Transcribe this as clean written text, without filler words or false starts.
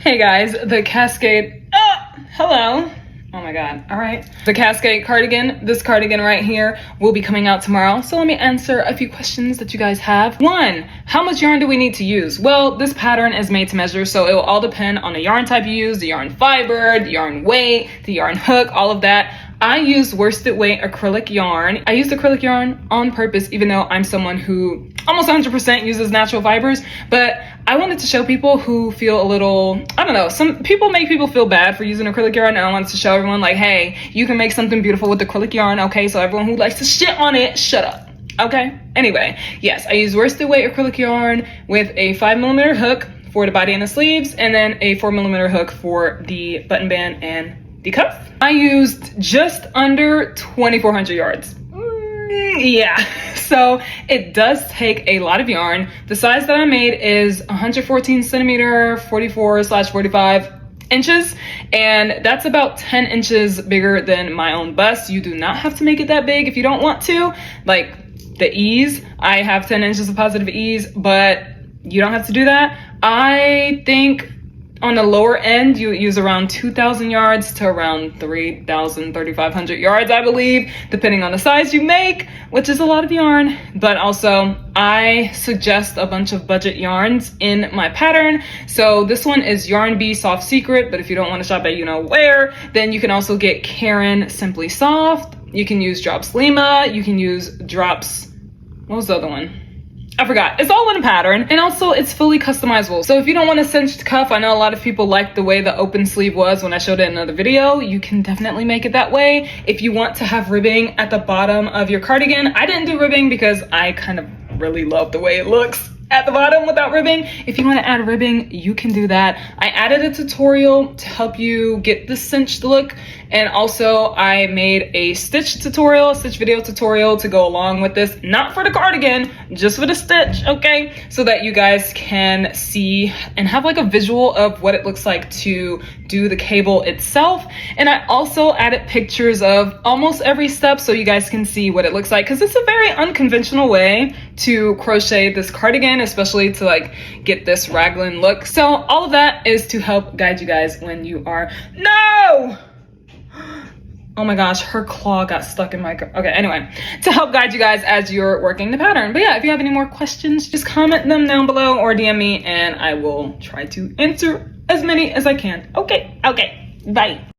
Hey guys, the Cascade, hello. Oh my God, all right. The Cascade cardigan, this cardigan right here will be coming out tomorrow. So let me answer a few questions that you guys have. One, how much yarn do we need to use? Well, this pattern is made to measure, so it will all depend on the yarn type you use, the yarn fiber, the yarn weight, the yarn hook, all of that. I used worsted weight acrylic yarn. I used acrylic yarn on purpose, even though I'm someone who almost 100% uses natural fibers, but I wanted to show people who feel a little, I don't know, some people make people feel bad for using acrylic yarn, and I wanted to show everyone like, hey, you can make something beautiful with acrylic yarn, okay? So everyone who likes to shit on it, shut up, okay? Anyway, yes, I use worsted weight acrylic yarn with a 5mm hook for the body and the sleeves, and then a 4mm hook for the button band and the cuff. I used just under 2,400 yards. Yeah, so it does take a lot of yarn. The size that I made is 114 centimeter, 44/45 inches, and that's about 10 inches bigger than my own bust. You do not have to make it that big if you don't want to. Like the ease, I have 10 inches of positive ease, but you don't have to do that. I think on the lower end, you use around 2,000 yards to around 3,000, 3,500 yards, I believe, depending on the size you make, which is a lot of yarn. But also, I suggest a bunch of budget yarns in my pattern. So this one is Yarn Bee Soft Secret, but if you don't want to shop at you know where, then you can also get Caron Simply Soft. You can use Drops Lima. You can use Drops, what was the other one? I forgot. It's all in a pattern, and also it's fully customizable. So if you don't want a cinched cuff, I know a lot of people like the way the open sleeve was when I showed it in another video. You can definitely make it that way. If you want to have ribbing at the bottom of your cardigan, I didn't do ribbing because I kind of really love the way it looks at the bottom without ribbing. If you want to add ribbing, you can do that. I added a tutorial to help you get the cinched look, and also I made a stitch video tutorial to go along with this, not for the cardigan, just for the stitch, okay? So that you guys can see and have like a visual of what it looks like to do the cable itself. And I also added pictures of almost every step so you guys can see what it looks like, because it's a very unconventional way to crochet this cardigan, especially to like get this raglan look. So all of that is to help guide you guys when you are, no! Oh my gosh, her claw got stuck in my, okay, anyway, to help guide you guys as you're working the pattern. But yeah, if you have any more questions, just comment them down below or DM me and I will try to answer as many as I can. Okay, bye.